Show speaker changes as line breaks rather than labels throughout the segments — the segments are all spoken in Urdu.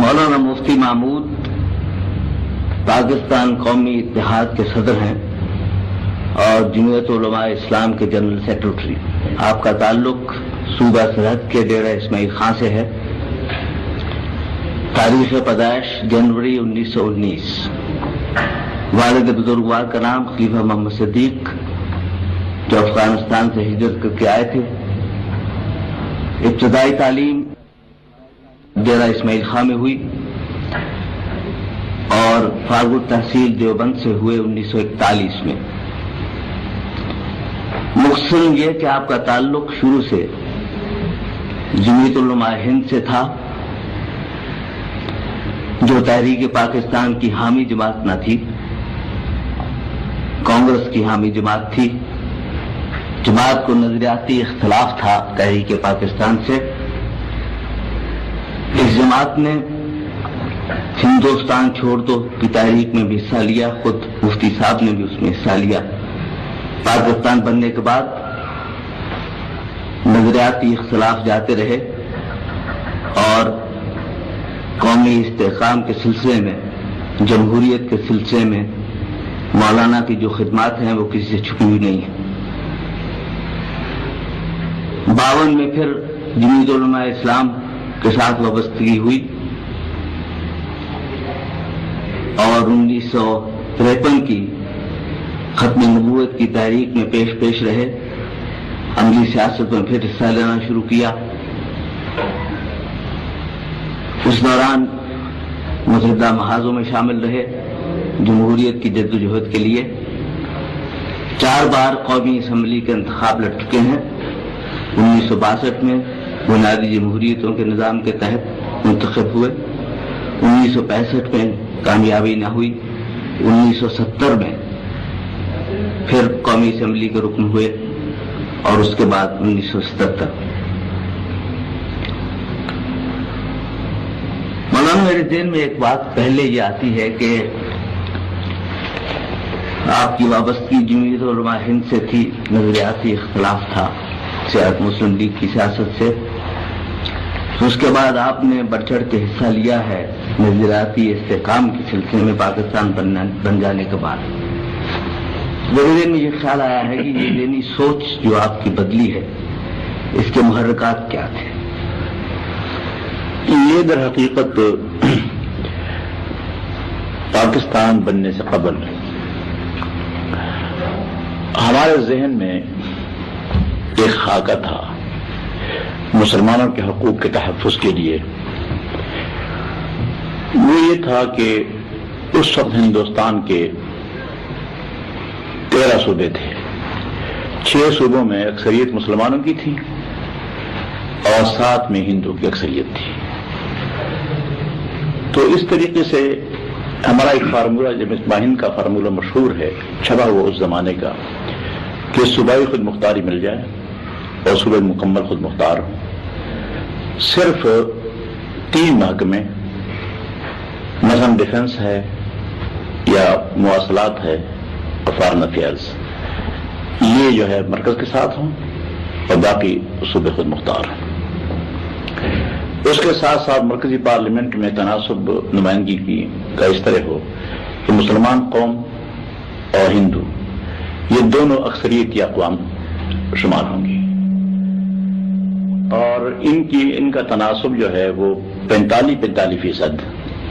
مولانا مفتی محمود پاکستان قومی اتحاد کے صدر ہیں اور جمعیت علماء اسلام کے جنرل سیکرٹری. آپ کا تعلق صوبہ سرحد کے ڈیرہ اسماعیل خان سے ہے. تاریخ پیدائش جنوری 1919. والد بزرگوار کا نام خلیفہ محمد صدیق جو افغانستان سے ہجرت کر کے آئے تھے. ابتدائی تعلیم ڈیرہ اسماعیل خان میں ہوئی اور فارغ التحصیل دیوبند سے ہوئے 1941 میں. مختصراً یہ کہ آپ کا تعلق شروع سے جمعیت علماء ہند سے تھا جو تحریک پاکستان کی حامی جماعت نہ تھی، کانگریس کی حامی جماعت تھی. جماعت کو نظریاتی اختلاف تھا تحریک پاکستان سے. اس جماعت نے ہندوستان چھوڑ دو کی تحریک میں بھی حصہ لیا، خود مفتی صاحب نے بھی اس میں حصہ لیا. پاکستان بننے کے بعد نظریاتی اختلاف جاتے رہے اور قومی استحکام کے سلسلے میں، جمہوریت کے سلسلے میں مولانا کی جو خدمات ہیں وہ کسی سے چھپی ہوئی نہیں ہیں. 52 میں پھر جمعیت علماء اسلام کے ساتھ وابستگی ہوئی اور 1953 کی ختم نبوت کی تحریک میں پیش رہے. عملی سیاست میں پھر حصہ لینا شروع کیا. اس دوران متحدہ محاذوں میں شامل رہے جمہوریت کی جدوجہد کے لیے. 4 بار قومی اسمبلی کے انتخاب لڑ چکے ہیں. 1962 میں بنیادی جمہوریتوں کے نظام کے تحت منتخب ہوئے. 1965 میں کامیابی نہ ہوئی. 1970 میں پھر قومی اسمبلی کے رکن ہوئے اور اس کے بعد 1977. مولانا میرے ذہن میں ایک بات پہلے یہ آتی ہے کہ آپ کی وابستگی جمعیت علماء ہند سے تھی، نظریاتی اختلاف تھا مسلم لیگ کی سیاست سے. اس کے بعد آپ نے بڑھ چڑھ کے حصہ لیا ہے نظریاتی استحکام کے سلسلے میں پاکستان بن جانے کے بعد. میرے ذہن میں یہ خیال آیا ہے کہ یہ ذہنی سوچ جو آپ کی بدلی ہے اس کے محرکات کیا تھے؟
یہ در حقیقت پاکستان بننے سے قبل ہمارے ذہن میں ایک خاکہ تھا مسلمانوں کے حقوق کے تحفظ کے لیے. وہ یہ تھا کہ اس وقت ہندوستان کے 13 صوبے تھے. 6 صوبوں میں اکثریت مسلمانوں کی تھی اور 7 میں ہندو کی اکثریت تھی. تو اس طریقے سے ہمارا ایک فارمولہ جب ہند کا فارمولہ مشہور ہے چھپا ہوا اس زمانے کا کہ صوبائی خود مختاری مل جائے اور صوبے مکمل خود مختار ہوں. صرف 3 محکمے مثلا ڈیفنس ہے یا مواصلات ہے اور فارن افیئرز، یہ جو ہے مرکز کے ساتھ ہوں اور باقی صوبے خود مختار ہوں. اس کے ساتھ ساتھ مرکزی پارلیمنٹ میں تناسب نمائندگی کا اس طرح ہو کہ مسلمان قوم اور ہندو یہ دونوں اکثریتی اقوام شمار ہوں گی اور ان کا تناسب جو ہے وہ 45%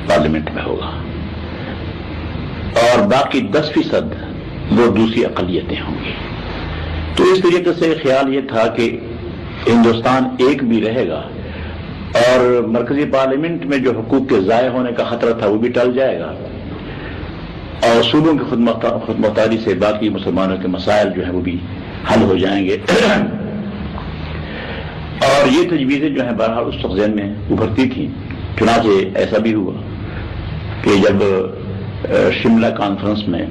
پارلیمنٹ میں ہوگا اور باقی 10% وہ دوسری اقلیتیں ہوں گی. تو اس طریقے سے خیال یہ تھا کہ ہندوستان ایک بھی رہے گا اور مرکزی پارلیمنٹ میں جو حقوق کے ضائع ہونے کا خطرہ تھا وہ بھی ٹل جائے گا اور صوبوں کی خود مختاری سے باقی مسلمانوں کے مسائل جو ہیں وہ بھی حل ہو جائیں گے. اور یہ تجویزیں جو ہیں بہرحال اس وقت ذہن میں ابھرتی تھیں. چنانچہ ایسا بھی ہوا کہ جب شملہ کانفرنس میں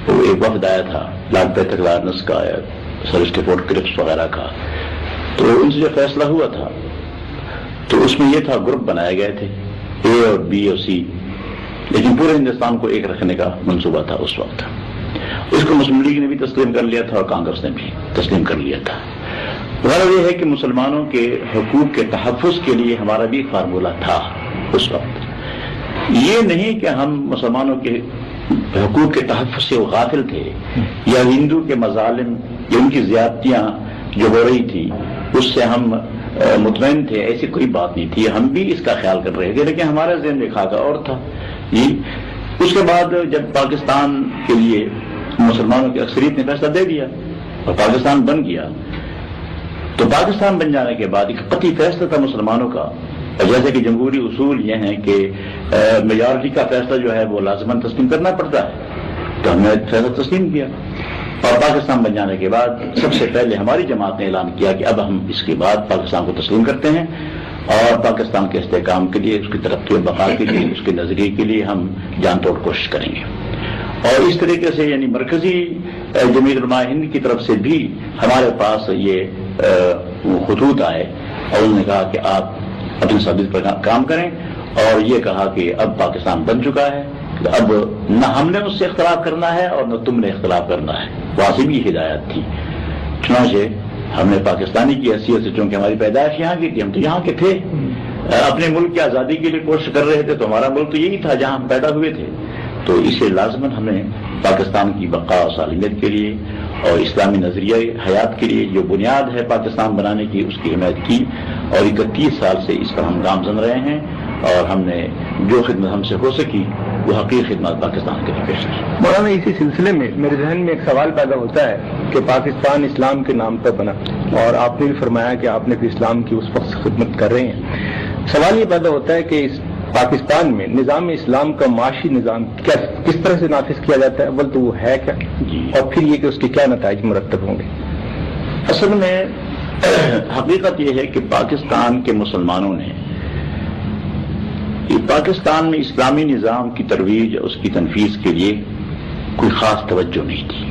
وہ ایک وفد آیا تھا لارڈ پیٹرک لارنس کا یا سر اسٹیفورڈ کرپس وغیرہ کا، تو ان سے جو فیصلہ ہوا تھا تو اس میں یہ تھا گروپ بنائے گئے تھے اے اور بی اور سی، لیکن پورے ہندوستان کو ایک رکھنے کا منصوبہ تھا اس وقت. اس کو مسلم لیگ نے بھی تسلیم کر لیا تھا اور کانگریس نے بھی تسلیم کر لیا تھا. غرض یہ ہے کہ مسلمانوں کے حقوق کے تحفظ کے لیے ہمارا بھی ایک فارمولہ تھا اس وقت یہ نہیں کہ ہم مسلمانوں کے حقوق کے تحفظ سے غافل تھے یا ہندو کے مظالم یا ان کی زیادتیاں جو ہو رہی تھی اس سے ہم مطمئن تھے، ایسی کوئی بات نہیں تھی، ہم بھی اس کا خیال کر رہے تھے، لیکن ہمارا ذہن میں خاکہ اور تھا جی۔ اس کے بعد جب پاکستان کے لیے مسلمانوں کی اکثریت نے فیصلہ دے دیا اور پاکستان بن گیا، تو پاکستان بن جانے کے بعد ایک قطعی فیصلہ تھا مسلمانوں کا، جیسے کہ جمہوری اصول یہ ہیں کہ میجارٹی کا فیصلہ جو ہے وہ لازماً تسلیم کرنا پڑتا ہے، تو ہم نے فیصلہ تسلیم کیا، اور پاکستان بن جانے کے بعد سب سے پہلے ہماری جماعت نے اعلان کیا کہ اب ہم اس کے بعد پاکستان کو تسلیم کرتے ہیں اور پاکستان کے استحکام کے لیے، اس کی ترقی و بقا کے لیے، اس کے نظریے کے لیے ہم جان توڑ کوشش کریں گے۔ اور اس طریقے سے یعنی مرکزی جمعیت علماء ہند کی طرف سے بھی ہمارے پاس یہ خطوط آئے اور انہوں نے کہا کہ آپ اپنی ثابت پر کام کریں، اور یہ کہا کہ اب پاکستان بن چکا ہے، اب نہ ہم نے اس سے اختلاف کرنا ہے اور نہ تم نے اختلاف کرنا ہے، واضح بھی ہدایت تھی۔ چنانچہ ہم نے پاکستانی کی حیثیت سے، چونکہ ہماری پیدائش یہاں کی تھی، ہم تو یہاں کے تھے، اپنے ملک کی آزادی کے لیے کوشش کر رہے تھے، تو ہمارا ملک تو یہی تھا جہاں ہم پیدا ہوئے تھے، تو اسے لازماً ہمیں پاکستان کی بقا و سالمیت کے لیے اور اسلامی نظریہ حیات کے لیے جو بنیاد ہے پاکستان بنانے کی، اس کی حمایت کی، اور 31 سال سے اس پر ہم گامزن رہے ہیں، اور ہم نے جو خدمت ہم سے ہو سکی وہ حقیقی خدمات پاکستان کے لیے پیش کی۔
مولانا اسی سلسلے میں میرے ذہن میں ایک سوال پیدا ہوتا ہے کہ پاکستان اسلام کے نام پر بنا، اور آپ نے بھی فرمایا کہ آپ نے بھی اسلام کی اس وقت سے خدمت کر رہے ہیں۔ سوال یہ پیدا ہوتا ہے کہ اس پاکستان میں نظام اسلام کا معاشی نظام کس طرح سے نافذ کیا جاتا ہے؟ اول تو وہ ہے کیا، اور پھر یہ کہ اس کے کیا نتائج مرتب ہوں گے؟
اصل میں حقیقت یہ ہے کہ پاکستان کے مسلمانوں نے پاکستان میں اسلامی نظام کی ترویج، اس کی تنفیذ کے لیے کوئی خاص توجہ نہیں تھی،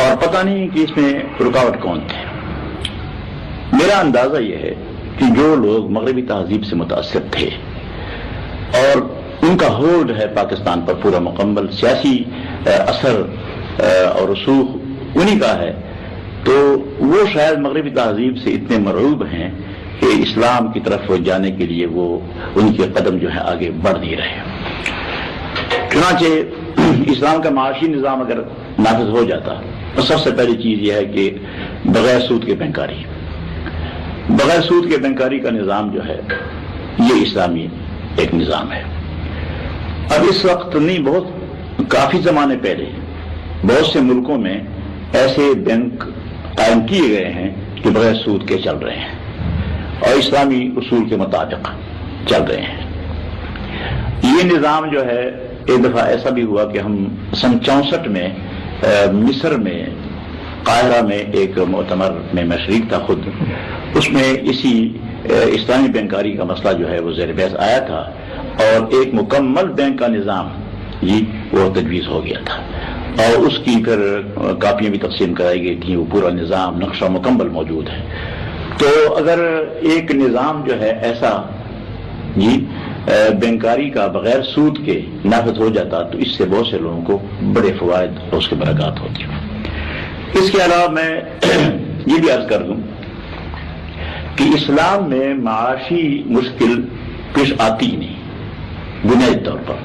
اور پتہ نہیں کہ اس میں رکاوٹ کون تھے۔ میرا اندازہ یہ ہے کہ جو لوگ مغربی تہذیب سے متاثر تھے اور ان کا ہولڈ ہے پاکستان پر پورا مکمل، سیاسی اثر اور رسوخ انہی کا ہے، تو وہ شاید مغربی تہذیب سے اتنے مرعوب ہیں کہ اسلام کی طرف جانے کے لیے وہ ان کے قدم جو ہے آگے بڑھ نہیں رہے۔ چنانچہ اسلام کا معاشی نظام اگر نافذ ہو جاتا تو سب سے پہلی چیز یہ ہے کہ بغیر سود کے بینکاری، بغیر سود کے بینکاری کا نظام جو ہے یہ اسلامی ایک نظام ہے۔ اب اس وقت نہیں، بہت کافی زمانے پہلے بہت سے ملکوں میں ایسے بینک قائم کیے گئے ہیں کہ بغیر سود کے چل رہے ہیں اور اسلامی اصول کے مطابق چل رہے ہیں۔ یہ نظام جو ہے ایک دفعہ ایسا بھی ہوا کہ ہم سن 64 میں مصر میں قاہرہ میں ایک مؤتمر میں میں شریک تھا خود، اس میں اسی اسلامی بینکاری کا مسئلہ جو ہے وہ زیر بحث آیا تھا، اور ایک مکمل بینک کا نظام وہ تجویز ہو گیا تھا، اور اس کی پھر کاپیاں بھی تقسیم کرائی گئی تھیں، وہ پورا نظام نقشہ مکمل موجود ہے۔ تو اگر ایک نظام جو ہے ایسا بینکاری کا بغیر سود کے نافذ ہو جاتا تو اس سے بہت سے لوگوں کو بڑے فوائد اور اس کے برکات ہوتی ہیں۔ اس کے علاوہ میں یہ بھی عرض کر دوں کہ اسلام میں معاشی مشکل پیش آتی ہی نہیں، بنیادی طور پر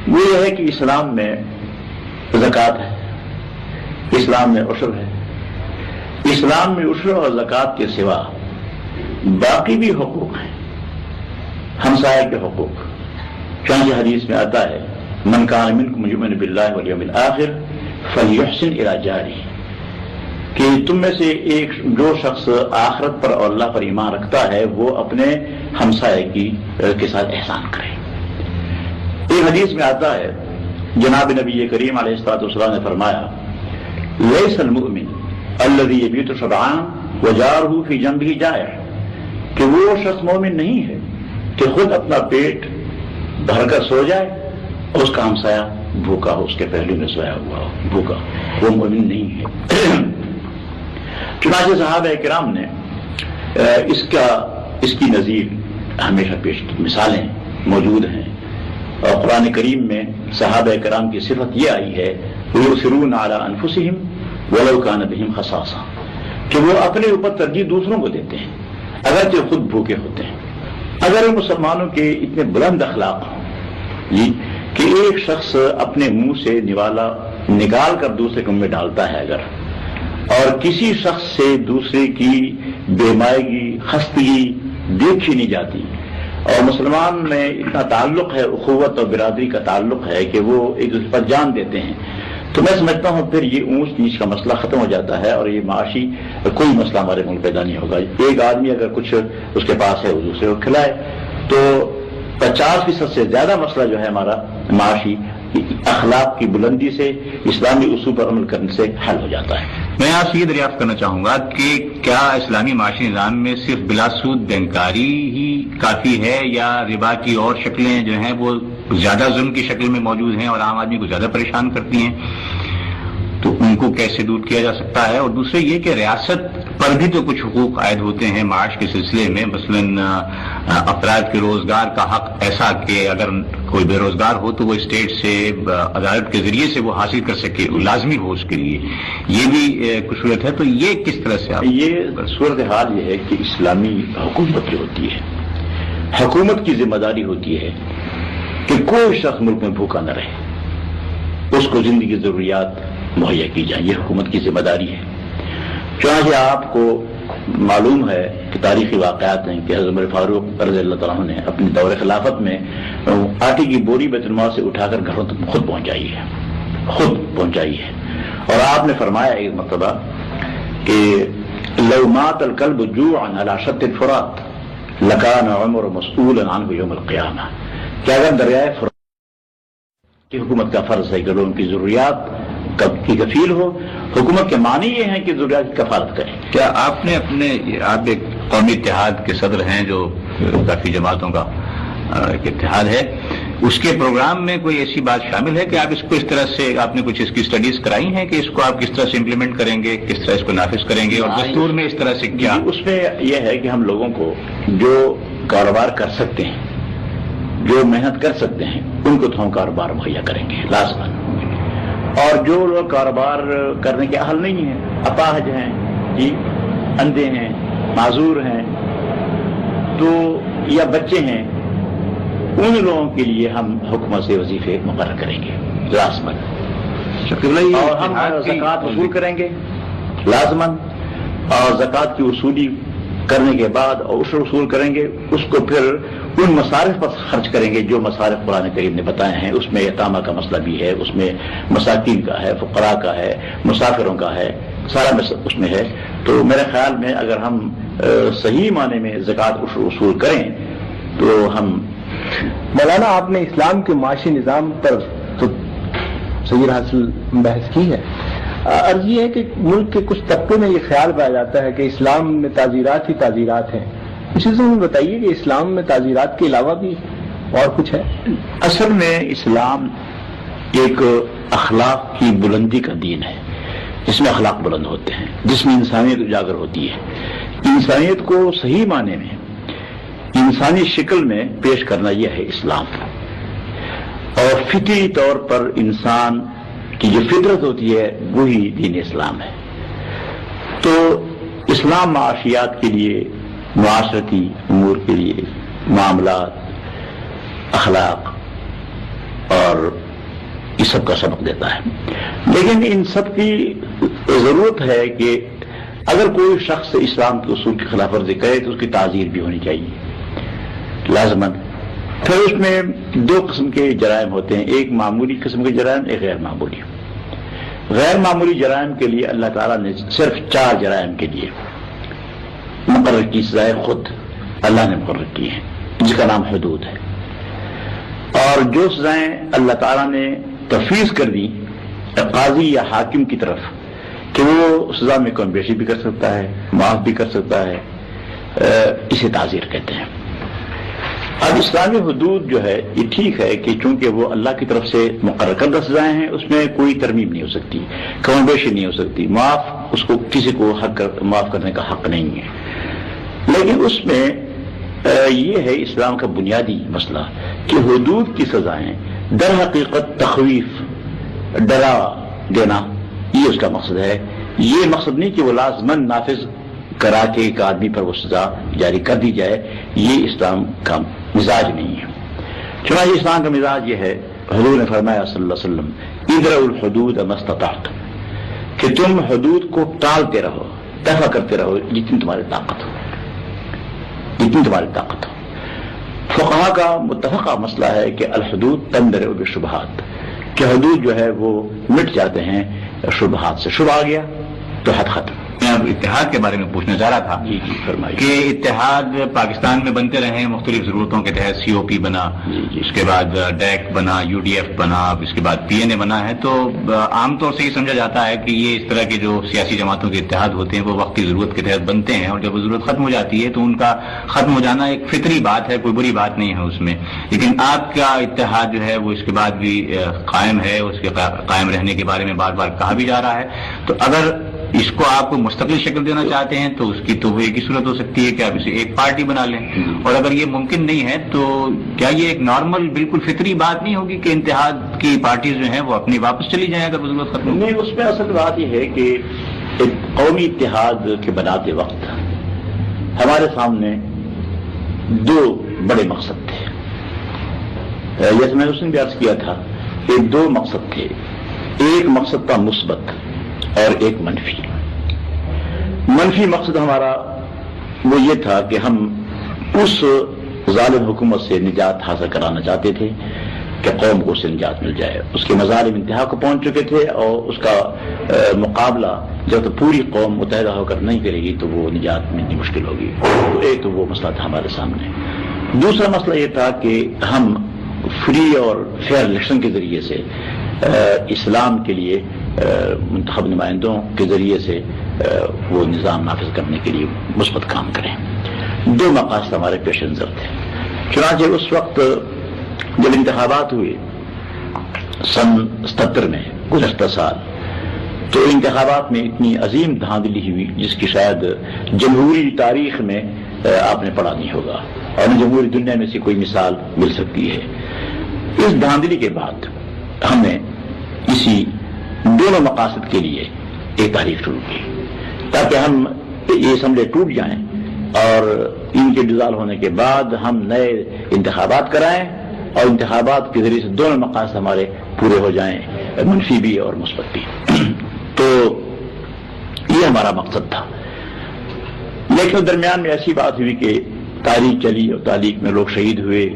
وہ یہ ہے کہ اسلام میں زکوٰۃ ہے، اسلام میں عشر ہے، اسلام میں عشر اور زکوٰۃ کے سوا باقی بھی حقوق ہیں، ہمسائے کے حقوق۔ چنانچہ حدیث میں آتا ہے من کان منکم یؤمن باللہ والیوم الآخر فلیحسن الی جارہ، کہ تم میں سے ایک جو شخص آخرت پر اور اللہ پر ایمان رکھتا ہے وہ اپنے ہمسائے کے ساتھ احسان کرے۔ ایک حدیث میں آتا ہے جناب نبی کریم علیہ الصلوۃ والسلام نے فرمایا لیس المؤمن الذی یبیت شبعان وجارہ فی جنبہ جائع، کہ وہ شخص مومن نہیں ہے کہ خود اپنا پیٹ بھر کر سو جائے اور اس کا ہمسایہ بھوکا ہو، اس کے پہلو میں سویا ہوا ہو بھوکا، وہ مومن نہیں ہے۔ چنانچہ صحابہ کرام نے اس کی نظیر ہمیشہ پیش کی، مثالیں موجود ہیں، اور قرآن کریم میں صحابہ کرام کی صفت یہ آئی ہے وَيُؤْثِرُونَ عَلَىٰ أَنفُسِهِمْ وَلَوْ كَانَ بِهِمْ خَصَاصَةٌ، کہ وہ اپنے اوپر ترجیح دوسروں کو دیتے ہیں اگرچہ خود بھوکے ہوتے ہیں۔ اگر مسلمانوں کے اتنے بلند اخلاق ہوں جی کہ ایک شخص اپنے منہ سے نوالا نکال کر دوسرے کے منہ میں ڈالتا ہے اگر، اور کسی شخص سے دوسرے کی بےمائگی خستگی دیکھی نہیں جاتی، اور مسلمان میں اتنا تعلق ہے، اخوت اور برادری کا تعلق ہے کہ وہ ایک دوسرے پر جان دیتے ہیں، تو میں سمجھتا ہوں پھر یہ اونچ نیچ کا مسئلہ ختم ہو جاتا ہے، اور یہ معاشی کوئی مسئلہ ہمارے ملک پیدا نہیں ہوگا۔ ایک آدمی اگر کچھ اس کے پاس ہے وہ دوسرے کو کھلائے تو 50% سے زیادہ مسئلہ جو ہے ہمارا معاشی اخلاق کی بلندی سے، اسلامی اصول پر عمل کرنے سے حل ہو جاتا ہے۔
میں آپ سے یہ دریافت کرنا چاہوں گا کہ کیا اسلامی معاشی نظام میں صرف بلا سود بینکاری ہی کافی ہے، یا ربا کی اور شکلیں جو ہیں وہ زیادہ ظلم کی شکل میں موجود ہیں اور عام آدمی کو زیادہ پریشان کرتی ہیں؟ تو ان کو کیسے دور کیا جا سکتا ہے؟ اور دوسرے یہ کہ ریاست پر بھی تو کچھ حقوق عائد ہوتے ہیں معاش کے سلسلے میں، مثلاً افراد کے روزگار کا حق ایسا کہ اگر کوئی بے روزگار ہو تو وہ اسٹیٹ سے عدالت کے ذریعے سے وہ حاصل کر سکے، لازمی ہو اس کے لیے، یہ بھی کچھ صورت ہے۔ تو یہ کس طرح سے آپ
یہ صورتحال یہ ہے کہ اسلامی حکومت جو ہوتی ہے، حکومت کی ذمہ داری ہوتی ہے کہ کوئی شخص ملک میں بھوکا نہ رہے، اس کو زندگی کی ضروریات مہیا کی جائیں، یہ حکومت کی ذمہ داری ہے۔ چنانچہ آپ کو معلوم ہے کہ تاریخی واقعات ہیں کہ حضرت عمر فاروق رضی اللہ تعالیٰ نے اپنے دور خلافت میں آٹے کی بوری بیت المال سے اٹھا کر گھروں تک خود پہنچائی ہے، اور آپ نے فرمایا ایک مرتبہ کہ لو مات الکلب جوعا علی شط الفرات لکان عمر مسئولا عنہ یوم القیامہ، کہ اگر دریائے فرات کی حکومت کا فرض ہے کہ لوگوں کی ضروریات کی کفیل ہو، حکومت کے معنی یہ ہیں کہ ضروریات کی کفالت کریں۔
کیا آپ نے آپ ایک قومی اتحاد کے صدر ہیں جو کافی جماعتوں کا ایک اتحاد ہے، اس کے پروگرام میں کوئی ایسی بات شامل ہے کہ آپ اس کو اس طرح سے، آپ نے کچھ اس کی اسٹڈیز کرائی ہیں کہ اس کو آپ کس طرح سے امپلیمنٹ کریں گے، کس طرح اس کو نافذ کریں گے، اور دستور میں اس طرح سے کیا؟
اس میں یہ ہے کہ ہم لوگوں کو جو کاروبار کر سکتے ہیں، جو محنت کر سکتے ہیں، ان کو تو ہم کاروبار مہیا کریں گے لازماً، اور جو لوگ کاروبار کرنے کے اہل نہیں ہیں، اپاہج ہیں جی، اندھے ہیں، معذور ہیں تو یا بچے ہیں، ان لوگوں کے لیے ہم حکومت سے وظیفے مقرر کریں گے لازماً، اور ہم زکوٰۃ وصول کریں گے لازماً، اور زکوٰۃ کی وصولی کرنے کے بعد اور عشر وصول کریں گے، اس کو پھر ان مصارف پر خرچ کریں گے جو مصارف قرآن کریم نے بتائے ہیں۔ اس میں یتامہ کا مسئلہ بھی ہے، اس میں مساکین کا ہے، فقراء کا ہے، مسافروں کا ہے، سارا اس میں ہے۔ تو میرے خیال میں اگر ہم صحیح معنی میں زکوٰۃ عشر وصول کریں تو ہم
مولانا آپ نے اسلام کے معاشی نظام پر تو صحیح حاصل بحث کی ہے، عرض یہ ہے کہ ملک کے کچھ طبقے میں یہ خیال پایا جاتا ہے کہ اسلام میں تعزیرات ہی تعزیرات ہیں، اس سلسلے میں بتائیے کہ اسلام میں تعزیرات کے علاوہ بھی اور کچھ ہے؟
اصل میں اسلام ایک اخلاق کی بلندی کا دین ہے، جس میں اخلاق بلند ہوتے ہیں، جس میں انسانیت اجاگر ہوتی ہے۔ انسانیت کو صحیح معنی میں انسانی شکل میں پیش کرنا یہ ہے اسلام، اور فطری طور پر انسان کی جو فطرت ہوتی ہے وہی دین اسلام ہے۔ تو اسلام معاشیات کے لیے، معاشرتی امور کے لیے، معاملات، اخلاق اور اس سب کا سبق دیتا ہے، لیکن ان سب کی ضرورت ہے کہ اگر کوئی شخص اسلام کے اصول کی خلاف ورزی کرے تو اس کی تعزیر بھی ہونی چاہیے لازماً۔ پھر اس میں دو قسم کے جرائم ہوتے ہیں، ایک معمولی قسم کے جرائم، ایک غیر معمولی۔ غیر معمولی جرائم کے لیے اللہ تعالیٰ نے صرف 4 جرائم کے لیے مقرر کی سزائیں خود اللہ نے مقرر کی ہیں، جس کا نام حدود ہے، اور جو سزائیں اللہ تعالیٰ نے تفویض کر دی قاضی یا حاکم کی طرف کہ وہ سزا میں کم بیشی بھی کر سکتا ہے، معاف بھی کر سکتا ہے، اسے تعزیر کہتے ہیں۔ اب اسلامی حدود جو ہے یہ ٹھیک ہے کہ چونکہ وہ اللہ کی طرف سے مقرر کردہ سزائیں ہیں، اس میں کوئی ترمیم نہیں ہو سکتی، کم بیشی نہیں ہو سکتی، معاف اس کو کسی کو معاف کرنے کا حق نہیں ہے، لیکن اس میں یہ ہے اسلام کا بنیادی مسئلہ کہ حدود کی سزائیں در حقیقت تخویف، ڈرا دینا، یہ اس کا مقصد ہے۔ یہ مقصد نہیں کہ وہ لازماً نافذ کرا کے ایک آدمی پر وہ سزا جاری کر دی جائے، یہ اسلام کا مزاج نہیں ہے۔ چنانچہ اسلام کا مزاج یہ ہے، حضور نے فرمایا صلی اللہ علیہ وسلم ادرؤوا الحدود ما استطعتم، کہ تم حدود کو ٹالتے رہو، دفع کرتے رہو جتنی تمہاری طاقت ہو، جتنی تمہاری طاقت ہو۔ فقہا کا متفقہ مسئلہ ہے کہ الحدود تندرع بالشبہات، کہ حدود جو ہے وہ مٹ جاتے ہیں شبہات سے، شبہ آ گیا تو حد ختم۔
میں اب اتحاد کے بارے میں پوچھنا چاہ رہا تھا
جی فرمائیے۔
کہ اتحاد پاکستان میں بنتے رہے ہیں مختلف ضرورتوں کے تحت، سی او پی بنا، اس کے بعد ڈیک بنا، یو ڈی ایف بنا، اس کے بعد پی این اے بنا ہے، تو عام طور سے یہ سمجھا جاتا ہے کہ یہ اس طرح کے جو سیاسی جماعتوں کے اتحاد ہوتے ہیں وہ وقتی ضرورت کے تحت بنتے ہیں، اور جب وہ ضرورت ختم ہو جاتی ہے تو ان کا ختم ہو جانا ایک فطری بات ہے، کوئی بری بات نہیں ہے اس میں۔ لیکن آپ کا اتحاد جو ہے وہ اس کے بعد بھی قائم ہے، اس کے قائم رہنے کے بارے میں بار بار کہا بھی جا رہا ہے، تو اگر اس کو آپ کو مستقل شکل دینا چاہتے ہیں تو اس کی تو وہ ایک ہی صورت ہو سکتی ہے کہ آپ اسے ایک پارٹی بنا لیں، اور اگر یہ ممکن نہیں ہے تو کیا یہ ایک نارمل بالکل فطری بات نہیں ہوگی کہ اتحاد کی پارٹیز جو ہیں وہ اپنی واپس چلی جائیں اگر ضرورت ختم ہو؟
نہیں، اس میں اصل بات یہ ہے کہ ایک قومی اتحاد کے بناتے وقت ہمارے سامنے دو بڑے مقصد تھے، جیسے میں نے اس نے بھی عرض کیا تھا کہ دو مقصد تھے، ایک مقصد تھا مثبت اور ایک منفی۔ منفی مقصد ہمارا وہ یہ تھا کہ ہم اس ظالم حکومت سے نجات حاصل کرانا چاہتے تھے کہ قوم کو اس سے نجات مل جائے، اس کے مظالم انتہا کو پہنچ چکے تھے، اور اس کا مقابلہ جب تک پوری قوم متحدہ ہو کر نہیں کرے گی تو وہ نجات ملنی مشکل ہوگی۔ تو ایک تو وہ مسئلہ تھا ہمارے سامنے۔ دوسرا مسئلہ یہ تھا کہ ہم فری اور فیئر الیکشن کے ذریعے سے اسلام کے لیے منتخب نمائندوں کے ذریعے سے وہ نظام نافذ کرنے کے لیے مثبت کام کریں۔ دو مقاصد ہمارے پیش نظر تھے۔ چنانچہ اس وقت جب انتخابات ہوئے سن 77 میں، گزشتہ سال، تو انتخابات میں اتنی عظیم دھاندلی ہوئی جس کی شاید جمہوری تاریخ میں آپ نے پڑھا نہیں ہوگا، اور نہ جمہوری دنیا میں سے کوئی مثال مل سکتی ہے۔ اس دھاندلی کے بعد ہم نے اسی دونوں مقاصد کے لیے ایک تحریک شروع کی تاکہ ہم یہ اسمبلی ٹوٹ جائیں اور ان کے ڈیزالو ہونے کے بعد ہم نئے انتخابات کرائیں، اور انتخابات کے ذریعے سے دونوں مقاصد ہمارے پورے ہو جائیں، منفی بھی اور مثبت بھی۔ تو یہ ہمارا مقصد تھا۔ لیکن درمیان میں ایسی بات ہوئی کہ تاریخ چلی اور تاریخ میں لوگ شہید ہوئے،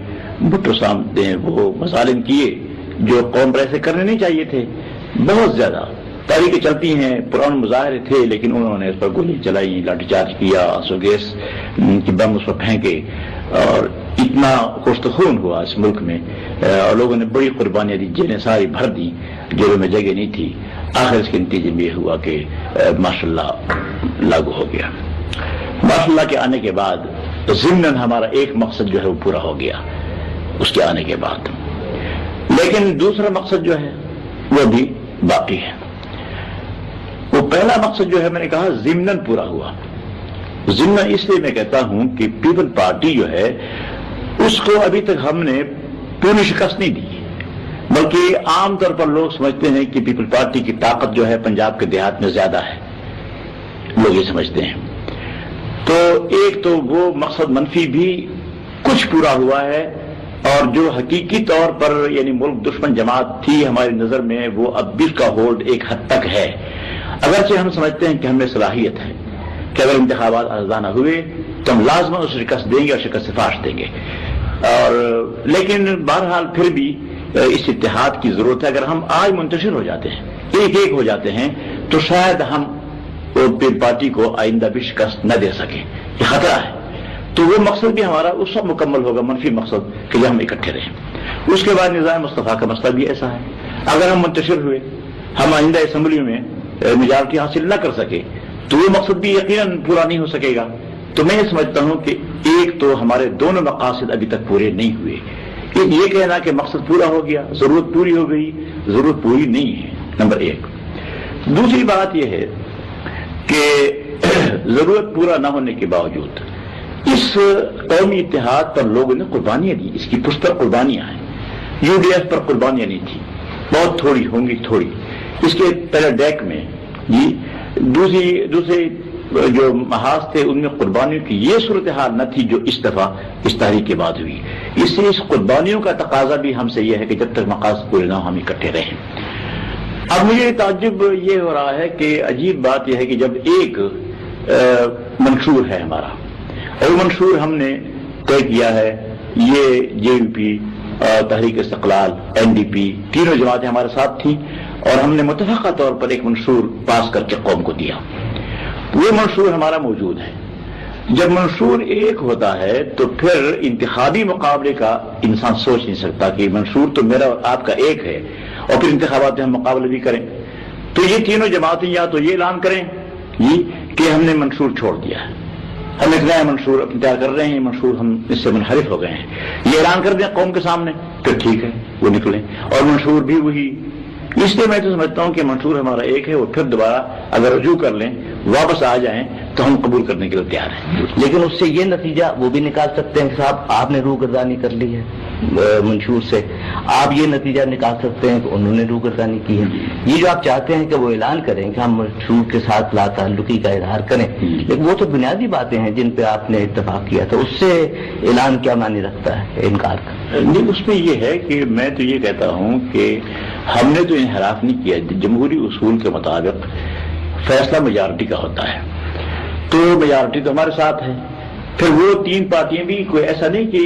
بھٹو صاحب نے وہ مظالم کیے جو قوم پر ایسے کرنے نہیں چاہیے تھے، بہت زیادہ تاریخیں چلتی ہیں، پرانے مظاہرے تھے لیکن انہوں نے اس پر گولی چلائی، لاٹھی چارج کیا، آنسو گیس کی بم اس پر پھینکے، اور اتنا کشت خون ہوا اس ملک میں، اور لوگوں نے بڑی قربانیاں دی، جیلیں ساری بھر دی، جیلوں میں جگہ نہیں تھی۔ آخر اس کے نتیجے میں یہ ہوا کہ ماشاءاللہ لاگو ہو گیا۔ ماشاءاللہ کے آنے کے بعد ضمناً ہمارا ایک مقصد جو ہے وہ پورا ہو گیا اس کے آنے کے بعد، لیکن دوسرا مقصد جو ہے وہ بھی باقی ہے۔ وہ پہلا مقصد جو ہے میں نے کہا ضمناً پورا ہوا۔ ضمناً اس لیے میں کہتا ہوں کہ پیپل پارٹی جو ہے اس کو ابھی تک ہم نے پوری شکست نہیں دی، بلکہ عام طور پر لوگ سمجھتے ہیں کہ پیپل پارٹی کی طاقت جو ہے پنجاب کے دیہات میں زیادہ ہے، لوگ یہ سمجھتے ہیں۔ تو ایک تو وہ مقصد منفی بھی کچھ پورا ہوا ہے، اور جو حقیقی طور پر یعنی ملک دشمن جماعت تھی ہماری نظر میں، وہ اب بھی اس کا ہولڈ ایک حد تک ہے، اگرچہ ہم سمجھتے ہیں کہ ہم میں صلاحیت ہے کہ اگر انتخابات آزادانہ ہوئے تو ہم لازماً اس شکست دیں گے اور شکست سے فاش دیں گے، اور لیکن بہرحال پھر بھی اس اتحاد کی ضرورت ہے۔ اگر ہم آج منتشر ہو جاتے ہیں، ایک ایک ہو جاتے ہیں، تو شاید ہم پارٹی کو آئندہ بھی شکست نہ دے سکیں، یہ خطرہ ہے۔ تو وہ مقصد بھی ہمارا اس وقت مکمل ہوگا، منفی مقصد، کہ جب ہم اکٹھے رہیں۔ اس کے بعد نظام مصطفیٰ کا مسئلہ بھی ایسا ہے، اگر ہم منتشر ہوئے، ہم آئندہ اسمبلی میں میجارٹی حاصل نہ کر سکے تو وہ مقصد بھی یقیناً پورا نہیں ہو سکے گا۔ تو میں یہ سمجھتا ہوں کہ ایک تو ہمارے دونوں مقاصد ابھی تک پورے نہیں ہوئے۔ یہ کہنا کہ مقصد پورا ہو گیا، ضرورت پوری ہو گئی، ضرورت پوری نہیں ہے، نمبر ایک۔ دوسری بات یہ ہے کہ ضرورت پورا نہ ہونے کے باوجود اس قومی اتحاد پر لوگوں نے قربانیاں دی، اس کی پشت پر قربانیاں ہیں۔ یو ڈی ایف پر قربانیاں نہیں تھی، بہت تھوڑی ہوں گی، تھوڑی۔ اس کے پہلے ڈیک میں جی دوسرے جو محاذ تھے ان میں قربانیوں کی یہ صورتحال نہ تھی جو اس دفعہ اس تحریک کے بعد ہوئی. اس سے اس قربانیوں کا تقاضا بھی ہم سے یہ ہے کہ جب تک مقاصد پورے نہ ہو ہم اکٹھے رہیں. اب مجھے تعجب یہ ہو رہا ہے کہ عجیب بات یہ ہے کہ جب ایک منشور ہے ہمارا اور منشور ہم نے طے کیا ہے، یہ جے یو پی، تحریک استقلال، این ڈی پی، تینوں جماعتیں ہمارے ساتھ تھیں اور ہم نے متفقہ طور پر ایک منشور پاس کر کے قوم کو دیا. وہ منشور ہمارا موجود ہے. جب منشور ایک ہوتا ہے تو پھر انتخابی مقابلے کا انسان سوچ نہیں سکتا کہ منشور تو میرا اور آپ کا ایک ہے اور پھر انتخابات میں ہم مقابلہ بھی کریں. تو یہ تینوں جماعتیں یا تو یہ اعلان کریں کہ ہم نے منشور چھوڑ دیا ہے، ہم ایک نیا منشور تیار کر رہے ہیں، منشور ہم اس سے منحرف ہو گئے ہیں، یہ اعلان کر دیں قوم کے سامنے، پھر ٹھیک ہے وہ نکلیں. اور منشور بھی وہی. اس لیے میں تو سمجھتا ہوں کہ منشور ہمارا ایک ہے اور پھر دوبارہ اگر رجوع کر لیں، واپس آ جائیں تو ہم قبول کرنے کے لیے تیار ہیں.
لیکن اس سے یہ نتیجہ وہ بھی نکال سکتے ہیں کہ صاحب آپ نے روگردانی کر لی ہے منشور سے، آپ یہ نتیجہ نکال سکتے ہیں کہ انہوں نے روگردانی کی ہے. یہ جو آپ چاہتے ہیں کہ وہ اعلان کریں کہ ہم منشور کے ساتھ لا تعلقی کا اظہار کریں، لیکن وہ تو بنیادی باتیں ہیں جن پہ آپ نے اتفاق کیا تھا، اس سے اعلان کیا معنی رکھتا ہے انکار کا؟
نہیں، اس میں یہ ہے کہ میں تو یہ کہتا ہوں کہ ہم نے تو انحراف نہیں کیا. جمہوری اصول کے مطابق فیصلہ میجارٹی کا ہوتا ہے، تو میجارٹی تو ہمارے ساتھ ہے. پھر وہ تین پارٹیاں بھی کوئی ایسا نہیں کہ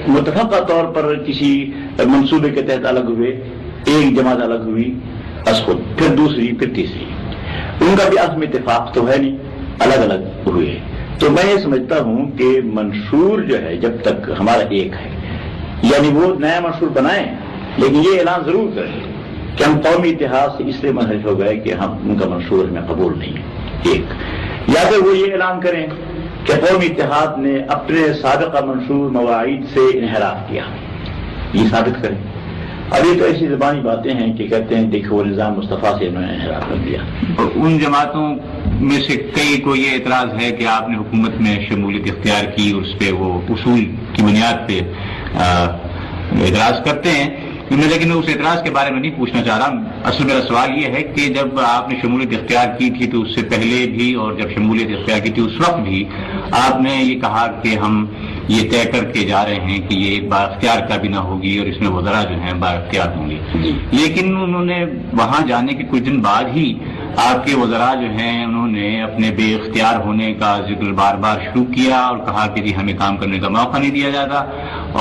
متفقہ طور پر کسی منصوبے کے تحت الگ ہوئے، ایک جماعت الگ ہوئی از خود، پھر دوسری، پھر تیسری. ان کا بھی عزم اتفاق تو ہے نہیں، الگ الگ ہوئے. تو میں یہ سمجھتا ہوں کہ منشور جو ہے جب تک ہمارا ایک ہے، یعنی وہ نیا منشور بنائیں لیکن یہ اعلان ضرور کریں کہ ہم قومی اتحاد سے اس لیے منحرف ہو گئے کہ ہم ان کا منشور ہمیں قبول نہیں ہے ایک، یا پھر وہ یہ اعلان کریں کہ قومی اتحاد نے اپنے سابقہ منشور مواعید سے انحراف کیا، یہ ثابت کریں. ابھی تو ایسی زبانی باتیں ہیں کہ کہتے ہیں دیکھو وہ نظام مصطفیٰ سے انہوں نے انحراف کر دیا.
ان جماعتوں میں سے کئی کو یہ اعتراض ہے کہ آپ نے حکومت میں شمولیت اختیار کی اور اس پہ وہ اصول کی بنیاد پہ اعتراض کرتے ہیں. میں لیکن اس اعتراض کے بارے میں نہیں پوچھنا چاہ رہا. اصل میرا سوال یہ ہے کہ جب آپ نے شمولیت اختیار کی تھی تو اس سے پہلے بھی اور جب شمولیت اختیار کی تھی اس وقت بھی آپ نے یہ کہا کہ ہم یہ طے کر کے جا رہے ہیں کہ یہ با اختیار کابینہ ہوگی اور اس میں وزراء جو ہیں با اختیار ہوں گے. لیکن انہوں نے وہاں جانے کے کچھ دن بعد ہی آپ کے وزراء جو ہیں انہوں نے اپنے بے اختیار ہونے کا ذکر بار بار شروع کیا اور کہا کہ جی ہمیں کام کرنے کا موقع نہیں دیا جاتا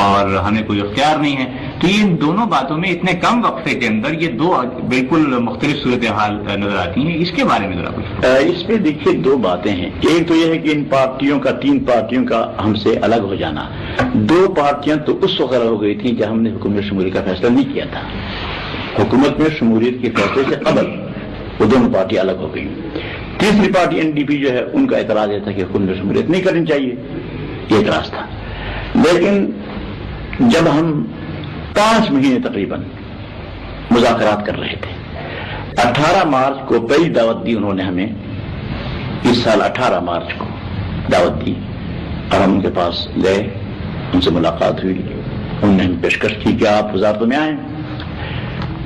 اور ہمیں کوئی اختیار نہیں ہے. تو ان دونوں باتوں میں اتنے کم وقفے کے اندر یہ دو بالکل مختلف صورتحال نظر آتی ہیں. اس کے بارے میں ذرا کچھ.
اس میں دیکھیے دو باتیں ہیں. ایک تو یہ ہے کہ ان پارٹیوں کا، تین پارٹیوں کا ہم سے الگ ہو جانا. دو پارٹیاں تو اس وقت ہو گئی تھیں کہ ہم نے حکومت شمولیت کا فیصلہ نہیں کیا تھا. حکومت میں شمولیت کے فیصلے سے قبل وہ دونوں پارٹی الگ ہو گئی. تیسری پارٹی این ڈی پی جو ہے ان کا اعتراض یہ تھا کہ حکومت شمولیت نہیں کرنی چاہیے، یہ اعتراض تھا. لیکن جب ہم 5 مہینے تقریباً مذاکرات کر رہے تھے، 18 مارچ کو پہلی دعوت دی انہوں نے ہمیں، اس سال 18 مارچ کو دعوت دی اور ہم ان کے پاس گئے، ان سے ملاقات ہوئی، انہوں نے ہمیں پیشکش کی کہ آپ وزارتوں میں آئیں.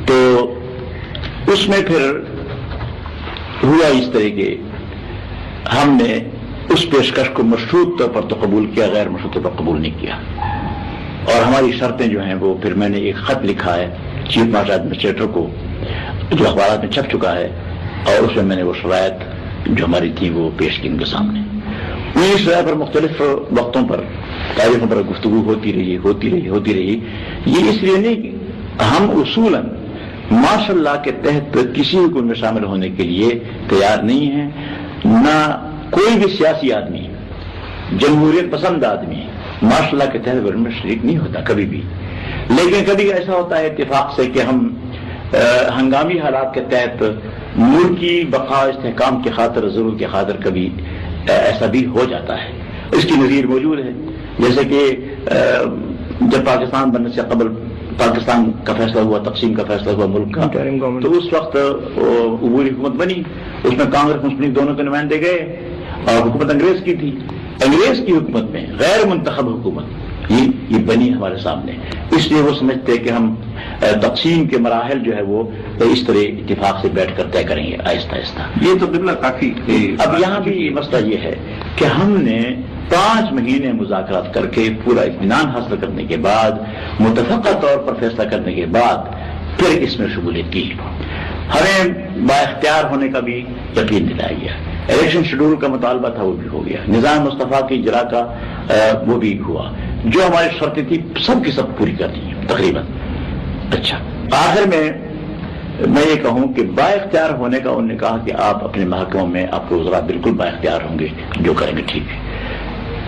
تو اس میں پھر ہوا اس طرح کہ ہم نے اس پیشکش کو مشروط طور پر تو قبول کیا، غیر مشروط طور پر قبول نہیں کیا. اور ہماری شرطیں جو ہیں وہ پھر میں نے ایک خط لکھا ہے چیف مارشل ایڈمنسٹریٹر کو جو اخبارات میں چھپ چکا ہے، اور اس میں میں نے وہ شرائط جو ہماری تھی وہ پیش کی ان کے سامنے. انہیں شرائط پر مختلف وقتوں پر تاریخوں پر گفتگو ہوتی رہی. یہ اس لیے نہیں کہ ہم اصولاً ماشاء اللہ کے تحت کسی حکومت میں شامل ہونے کے لیے تیار نہیں ہیں. نہ کوئی بھی سیاسی آدمی، جمہوریت پسند آدمی ماشاء اللہ کے تحت گورنمنٹ میں شریک نہیں ہوتا کبھی بھی. لیکن کبھی ایسا ہوتا ہے اتفاق سے کہ ہم ہنگامی حالات کے تحت ملک کی بقا استحکام کی خاطر، ضرورت کی خاطر کبھی ایسا بھی ہو جاتا ہے. اس کی نظیر موجود ہے. جیسے کہ جب پاکستان بننے سے قبل پاکستان کا فیصلہ ہوا، تقسیم کا فیصلہ ہوا ملک کا، تو اس وقت عبوری حکومت بنی، اس میں کانگریس مسلم لیگ دونوں کے نمائندے گئے اور حکومت انگریز کی تھی. انگریز کی حکومت میں غیر منتخب حکومت یہ بنی ہمارے سامنے. اس لیے وہ سمجھتے کہ ہم تقسیم کے مراحل جو ہے وہ اس طرح اتفاق سے بیٹھ کر طے کریں گے آہستہ آہستہ.
یہ تو قبلہ کافی
اب یہاں بھی مسئلہ یہ ہے کہ ہم نے 5 مہینے مذاکرات کر کے پورا اطمینان حاصل کرنے کے بعد متفقہ طور پر فیصلہ کرنے کے بعد پھر اس میں شمولیت کی. ہمیں با اختیار ہونے کا بھی یقین دلایا گیا. الیکشن شیڈول کا مطالبہ تھا وہ بھی ہو گیا. نظام مصطفیٰ کی اجرا کا وہ بھی ہوا. جو ہماری شرطیں تھی سب کی سب پوری کر دی تقریباً. اچھا آخر میں یہ کہوں کہ با اختیار ہونے کا انہوں نے کہا کہ آپ اپنے محکموں میں آپ کے وزراء بالکل با اختیار ہوں گے, جو کریں گے ٹھیک ہے.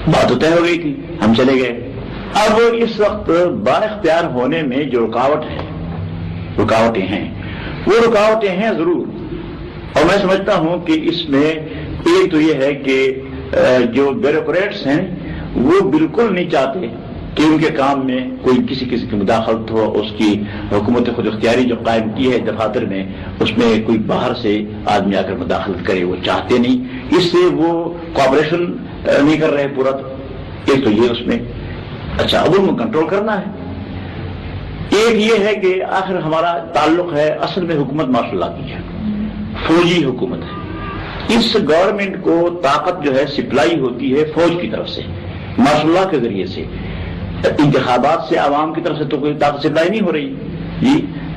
بات تو طے ہو گئی تھی, ہم چلے گئے. اب اس وقت با اختیار ہونے میں جو رکاوٹیں ہیں وہ رکاوٹیں ہیں ضرور, اور میں سمجھتا ہوں کہ اس میں ایک تو یہ ہے کہ جو بیوروکریٹس ہیں وہ بالکل نہیں چاہتے کہ ان کے کام میں کوئی کسی کی مداخلت ہو. اس کی حکومت خود اختیاری جو قائم کی ہے دفاتر میں, اس میں کوئی باہر سے آدمی آ کر مداخلت کرے, وہ چاہتے نہیں. اس سے وہ کوآپریشن نہیں کر رہے پورا. ایک تو یہ اس میں اچھا اب ان کو کنٹرول کرنا ہے. ایک یہ ہے کہ آخر ہمارا تعلق ہے اصل میں حکومت ماشاء اللہ کی ہے, فوجی حکومت ہے. اس گورنمنٹ کو طاقت جو ہے سپلائی ہوتی ہے فوج کی طرف سے ماشاء اللہ کے ذریعے سے. انتخابات سے عوام کی طرف سے تو کوئی طاقت سپلائی نہیں ہو رہی جی,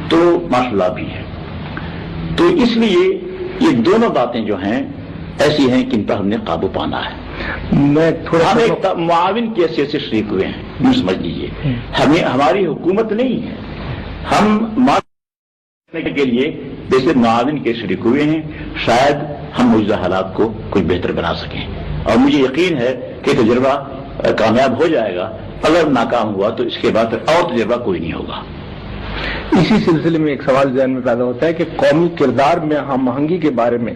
تو ماشاء اللہ بھی ہے. تو اس لیے یہ دونوں باتیں جو ہیں ایسی ہیں کہ ان پر ہم نے قابو پانا ہے.
میں تھوڑا
ہم ایک معاون کی حیثیت سے شریک ہوئے ہیں, یوں سمجھ لیجیے. ہماری حکومت نہیں ہے, ہم کے لیے جیسے معاون کے شریک ہوئے ہیں. شاید ہم موجودہ حالات کو کوئی بہتر بنا سکیں, اور مجھے یقین ہے کہ تجربہ کامیاب ہو جائے گا. اگر ناکام ہوا تو اس کے بعد اور تجربہ کوئی نہیں ہوگا.
اسی سلسلے میں ایک سوال ذہن میں پیدا ہوتا ہے کہ قومی کردار میں ہم آہنگی کے بارے میں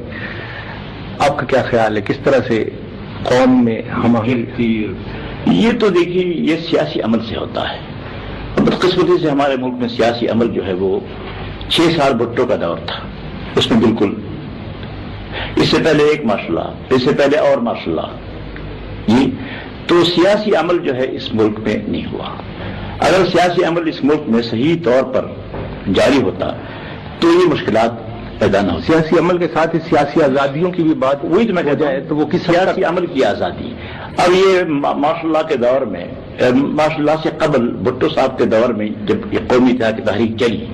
آپ کا کیا خیال ہے؟ کس طرح سے قوم میں ہم آہنگی؟
یہ تو دیکھیے یہ سیاسی عمل سے ہوتا ہے. بدقسمتی سے ہمارے ملک میں سیاسی عمل جو ہے وہ 6 سال بھٹو کا دور تھا. اس میں بالکل اس سے پہلے ایک ماشاء اللہ, اس سے پہلے اور ماشاء اللہ جی. تو سیاسی عمل جو ہے اس ملک میں نہیں ہوا. اگر سیاسی عمل اس ملک میں صحیح طور پر جاری ہوتا تو یہ مشکلات پیدا نہ ہوتی.
سیاسی عمل کے ساتھ سیاسی آزادیوں کی بھی بات
وہی تو میں کہتا ہوں,
تو وہ کس
سیاسی عمل کی آزادی. اب یہ ماشاء اللہ کے دور میں, ماشاء اللہ سے قبل بھٹو صاحب کے دور میں جب یہ قومی اتحاد کی تحریک چلی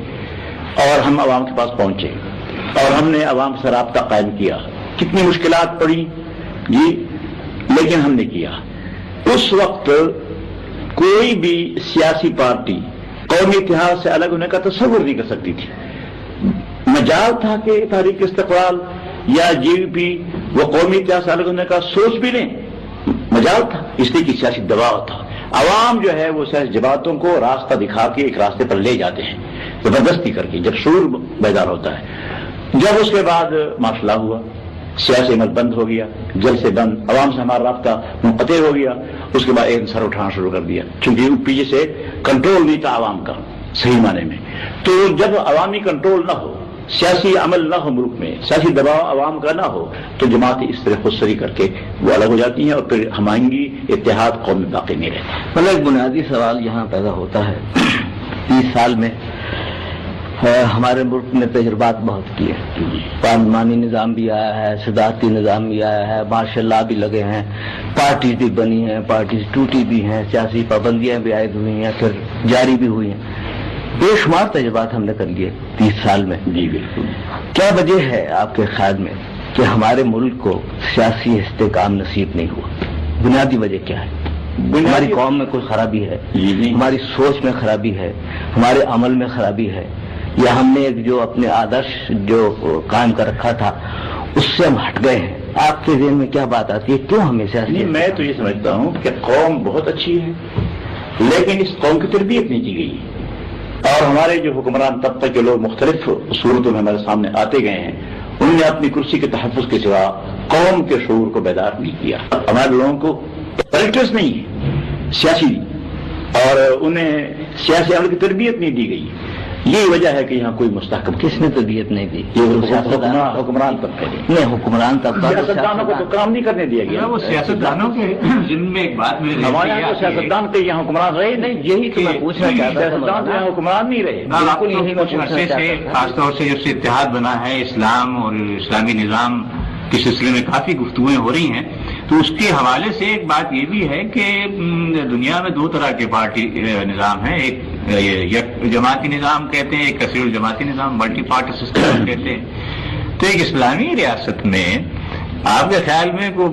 اور ہم عوام کے پاس پہنچے اور ہم نے عوام سے رابطہ قائم کیا, کتنی مشکلات پڑی جی, لیکن ہم نے کیا. اس وقت کوئی بھی سیاسی پارٹی قومی اتحاد سے الگ ہونے کا تصور نہیں کر سکتی تھی. مجال تھا کہ تحریک استقلال یا جے وی پی وہ قومی اتحاد سے الگ ہونے کا سوچ بھی لیں, مجال تھا. اس لیے کہ سیاسی دباؤ تھا. عوام جو ہے وہ سیاسی جماعتوں کو راستہ دکھا کے ایک راستے پر لے جاتے ہیں زبردستی کر کے, جب شعور بیدار ہوتا ہے. جب اس کے بعد ماشاء اللہ ہوا, سیاسی عمل بند ہو گیا, جل سے بند, عوام سے ہمارا رابطہ منقطع ہو گیا. اس کے بعد ایک سر اٹھانا شروع کر دیا, چونکہ پیچھے سے کنٹرول نہیں تھا عوام کا صحیح معنی میں. تو جب عوامی کنٹرول نہ ہو, سیاسی عمل نہ ہو ملک میں, سیاسی دباؤ عوام کا نہ ہو, تو جماعتیں اس طرح خود سری کر کے وہ الگ ہو جاتی ہیں اور پھر ہم آئنگی اتحاد قوم میں باقی نہیں رہتا.
مطلب ایک بنیادی سوال یہاں پیدا ہوتا ہے. 30 سال میں ہمارے ملک نے تجربات بہت کیے. پارلیمانی نظام بھی آیا ہے, صدارتی نظام بھی آیا ہے, مارشل لا بھی لگے ہیں, پارٹیز بھی بنی ہیں, پارٹیز ٹوٹی بھی ہیں, سیاسی پابندیاں بھی عائد ہوئی ہیں, پھر جاری بھی ہوئی ہیں. بے شمار تجربات ہم نے کر لیے 30 سال میں.
جی بالکل.
کیا وجہ ہے آپ کے خیال میں کہ ہمارے ملک کو سیاسی استحکام نصیب نہیں ہوا؟ بنیادی وجہ کیا ہے؟ ہماری قوم میں کوئی خرابی ہے, ہماری سوچ میں خرابی ہے, ہمارے عمل میں خرابی ہے, یا ہم نے ایک جو اپنے آدرش جو قائم کر رکھا تھا اس سے ہم ہٹ گئے ہیں؟ آپ کے ذہن میں کیا بات آتی ہے, کیوں ہمیں سیاسی؟
میں تو یہ سمجھتا ہوں کہ قوم بہت اچھی ہے, لیکن اس قوم کی تربیت نہیں کی گئی. اور ہمارے جو حکمران طبقے کے لوگ مختلف صورتوں میں ہمارے سامنے آتے گئے ہیں, انہوں نے اپنی کرسی کے تحفظ کے سوا قوم کے شعور کو بیدار نہیں کیا. ہمارے لوگوں کو کریکٹرز نہیں ہے سیاسی, اور انہیں سیاسی عمل کی تربیت نہیں دی گئی. یہی وجہ ہے کہ یہاں کوئی مستحکم
کس نے تربیت نہیں دی؟
حکمران طبقے نے،
نہیں، حکمران طبقہ
سیاستدانوں کو تو کام نہیں کرنے دیا گیا.
وہ سیاستدانوں کے ذمہ میں ایک بات میں
ہمارے یہاں تو سیاستدان کے یہاں حکمران رہے نہیں.
یہی تو میں پوچھنا چاہتا تھا.
سیاستدان تو یہاں حکمران نہیں رہے.
بالکل یہی میں پوچھنا
عرصے
چاہتا
سے
تھا.
خاص طور سے جب سے اتحاد بنا ہے اسلام اور اسلامی نظام کے سلسلے میں کافی گفتگویں ہو رہی ہیں، تو اس کے حوالے سے ایک بات یہ بھی ہے کہ دنیا میں دو طرح کے پارٹی نظام ہیں. ایک یک جماعتی نظام کہتے ہیں، ایک کثیر الجماعتی نظام، ملٹی پارٹی سسٹم کہتے ہیں. تو ایک اسلامی ریاست میں آپ کے خیال میں کوئی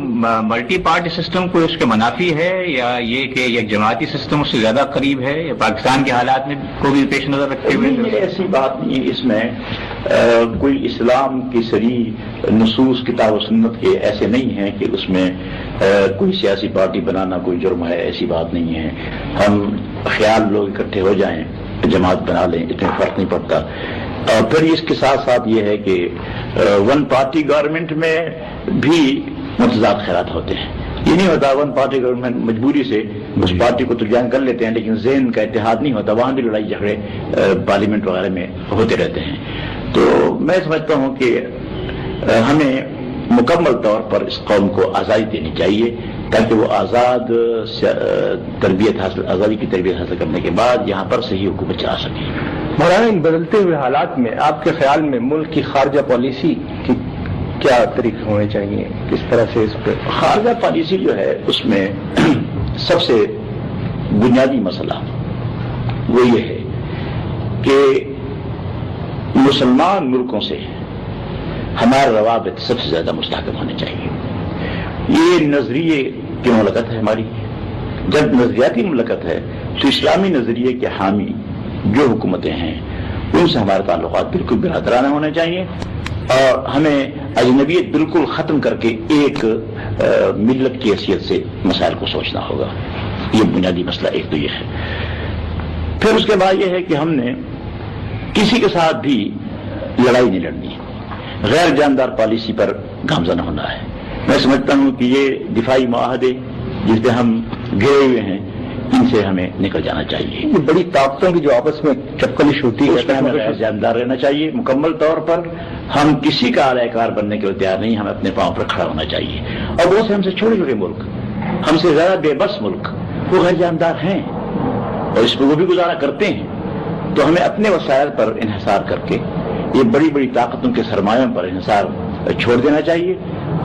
ملٹی پارٹی سسٹم کوئی اس کے منافی ہے، یا یہ کہ یک جماعتی سسٹم اس سے زیادہ قریب ہے، یا پاکستان کے حالات میں کو بھی پیش نظر رکھتے ہوئے؟
ایسی بات نہیں. اس میں کوئی اسلام کی صریح نصوص کتاب و سنت کے ایسے نہیں ہیں کہ اس میں کوئی سیاسی پارٹی بنانا کوئی جرم ہے. ایسی بات نہیں ہے. ہم خیال لوگ اکٹھے ہو جائیں، جماعت بنا لیں، اتنے فرق نہیں پڑتا. اور پھر اس کے ساتھ ساتھ یہ ہے کہ ون پارٹی گورنمنٹ میں بھی متضاد خیالات ہوتے ہیں. یہ نہیں ہوتا ون پارٹی گورنمنٹ مجبوری سے اس پارٹی کو تو جوائن کر لیتے ہیں، لیکن ذہن کا اتحاد نہیں ہوتا. وہاں بھی لڑائی جھگڑے پارلیمنٹ وغیرہ میں ہوتے رہتے ہیں. تو میں سمجھتا ہوں کہ ہمیں مکمل طور پر اس قوم کو آزادی دینی چاہیے تاکہ وہ آزاد آزادی کی تربیت حاصل کرنے کے بعد یہاں پر صحیح حکومت چلا سکے.
مولانا، ان بدلتے ہوئے حالات میں آپ کے خیال میں ملک کی خارجہ پالیسی کی کیا طریقے ہونے چاہیے؟ کس طرح سے اس پہ
خارجہ پالیسی جو ہے اس میں سب سے بنیادی مسئلہ وہ یہ ہے کہ مسلمان ملکوں سے ہمارے روابط سب سے زیادہ مستحکم ہونے چاہیے. یہ نظریے کی مملکت ہے ہماری. جب نظریاتی مملکت ہے تو اسلامی نظریے کے حامی جو حکومتیں ہیں ان سے ہمارے تعلقات بالکل برادرانہ ہونے چاہیے، اور ہمیں اجنبیت بالکل ختم کر کے ایک ملت کی حیثیت سے مسائل کو سوچنا ہوگا. یہ بنیادی مسئلہ ایک تو یہ ہے. پھر اس کے بعد یہ ہے کہ ہم نے کسی کے ساتھ بھی لڑائی نہیں لڑنی، غیر جاندار پالیسی پر گامزن ہونا ہے. میں سمجھتا ہوں کہ یہ دفاعی معاہدے جس پہ ہم گرے ہوئے ہیں ان سے ہمیں نکل جانا چاہیے.
یہ بڑی طاقتوں کی جو آپس میں چپکلش ہوتی
اس میں ہمیں غیر جاندار رہنا چاہیے. مکمل طور پر ہم کسی کا اعلی کار بننے کے لیے تیار نہیں. ہمیں اپنے پاؤں پر کھڑا ہونا چاہیے. اور بہت سے ہم سے چھوٹے چھوٹے ملک، ہم سے زیادہ بے بس ملک، وہ غیر جاندار ہیں اور اس پہ وہ بھی گزارا کرتے ہیں. تو ہمیں اپنے وسائل پر انحصار کر کے یہ بڑی بڑی طاقتوں کے سرمایوں پر انحصار چھوڑ دینا چاہیے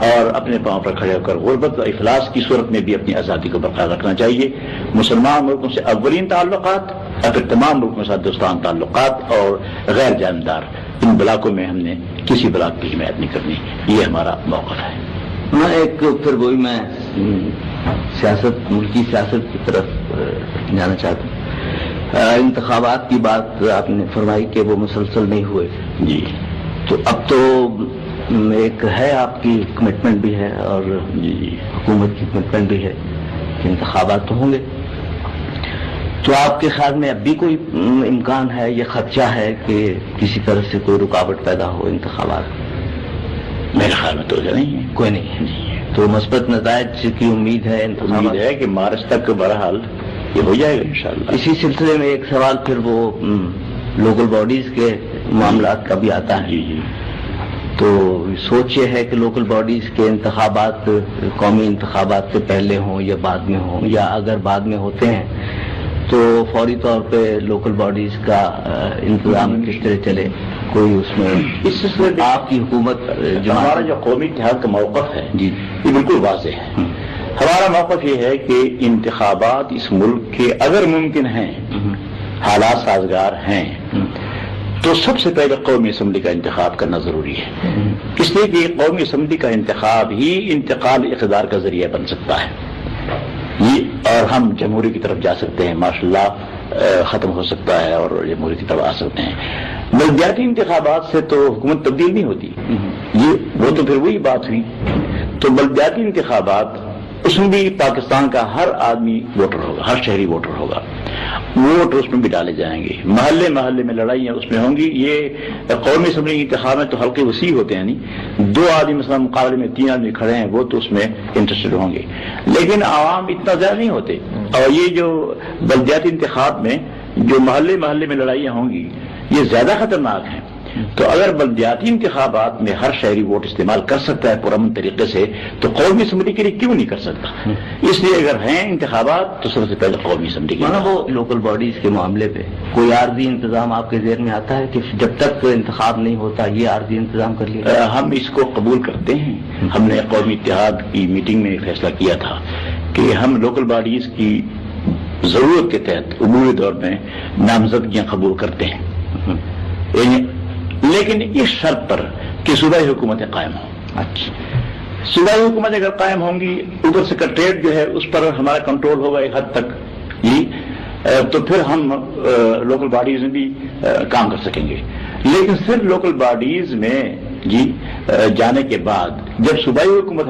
اور اپنے پاؤں پر کھڑے ہو کر غربت و افلاس کی صورت میں بھی اپنی آزادی کو برقرار رکھنا چاہیے. مسلمان ملکوں سے اولین تعلقات اور پھر تمام ملکوں سے دوستان تعلقات اور غیر جاندار ان بلاکوں میں ہم نے کسی بلاک کی حمایت نہیں کرنی. یہ ہمارا موقف ہے.
میں ایک پھر وہی میں سیاست، ملکی سیاست کی طرف جانا چاہتا ہوں. انتخابات کی بات آپ نے فرمائی کہ وہ مسلسل نہیں ہوئے.
جی.
تو اب تو ایک ہے آپ کی کمٹمنٹ بھی ہے اور
جی
حکومت کی کمٹمنٹ بھی ہے کہ انتخابات تو ہوں گے. تو آپ کے خیال میں اب بھی کوئی امکان ہے یا خدشہ ہے کہ کسی طرح سے کوئی رکاوٹ پیدا ہو انتخابات؟
میرے خیال میں تو نہیں ہے.
کوئی نہیں ہے. تو مثبت نتائج کی امید ہے.
امید ہے کہ مارچ تک بہرحال یہ ہو جائے گا انشاءاللہ.
اسی سلسلے میں ایک سوال پھر وہ لوکل باڈیز کے معاملات کا بھی آتا ہے.
جی.
تو سوچ یہ ہے کہ لوکل باڈیز کے انتخابات قومی انتخابات سے پہلے ہوں یا بعد میں ہوں، یا اگر بعد میں ہوتے ہیں تو فوری طور پہ لوکل باڈیز کا انتظام کس طرح چلے، کوئی اس میں
اس سلسلے میں
آپ کی حکومت
ہمارا جو قومی اتحاد کا موقف ہے
جی
یہ بالکل واضح ہے. ہمارا موقف یہ ہے کہ انتخابات اس ملک کے اگر ممکن ہیں، حالات سازگار ہیں، تو سب سے پہلے قومی اسمبلی کا انتخاب کرنا ضروری ہے. اس لیے کہ قومی اسمبلی کا انتخاب ہی انتقال اقتدار کا ذریعہ بن سکتا ہے. اور ہم جمہوری کی طرف جا سکتے ہیں، ماشاءاللہ ختم ہو سکتا ہے اور جمہوری کی طرف آ سکتے ہیں. بلدیاتی انتخابات سے تو حکومت تبدیل نہیں ہوتی. وہ تو پھر وہی بات ہوئی. تو بلدیاتی انتخابات اس میں بھی پاکستان کا ہر آدمی ووٹر ہوگا، ہر شہری ووٹر ہوگا. ووٹ اس میں بھی ڈالے جائیں گے. محلے محلے میں لڑائیاں اس میں ہوں گی. یہ قومی اسمبلی کے انتخاب میں تو حلقے وسیع ہوتے ہیں، نہیں 2 آدمی مثلا مقابلے میں 3 آدمی کھڑے ہیں، وہ تو اس میں انٹرسٹڈ ہوں گے، لیکن عوام اتنا زیادہ نہیں ہوتے. اور یہ جو بلدیاتی انتخاب میں جو محلے محلے میں لڑائیاں ہوں گی، یہ زیادہ خطرناک ہیں. تو اگر بلدیاتی انتخابات میں ہر شہری ووٹ استعمال کر سکتا ہے پرامن طریقے سے تو قومی اسمبلی کے لیے کیوں نہیں کر سکتا؟ اس لیے اگر ہیں انتخابات تو سب سے پہلے قومی اسمبلی کے
وہ لوکل باڈیز کے معاملے پہ کوئی عارضی انتظام آپ کے ذہن میں آتا ہے کہ جب تک انتخاب نہیں ہوتا یہ عارضی انتظام کر لیا؟
ہم اس کو قبول کرتے ہیں. ہم نے قومی اتحاد کی میٹنگ میں فیصلہ کیا تھا کہ ہم لوکل باڈیز کی ضرورت کے تحت عبوری دور میں نامزدگیاں قبول کرتے ہیں، لیکن اس شرط پر کہ صوبائی حکومتیں قائم ہوں.
اچھا،
صوبائی حکومتیں اگر قائم ہوں گی، اوپر سیکرٹریٹ جو ہے اس پر ہمارا کنٹرول ہوگا ایک حد تک جی، تو پھر ہم لوکل باڈیز میں بھی کام کر سکیں گے. لیکن صرف لوکل باڈیز میں جی جانے کے بعد جب صوبائی حکومت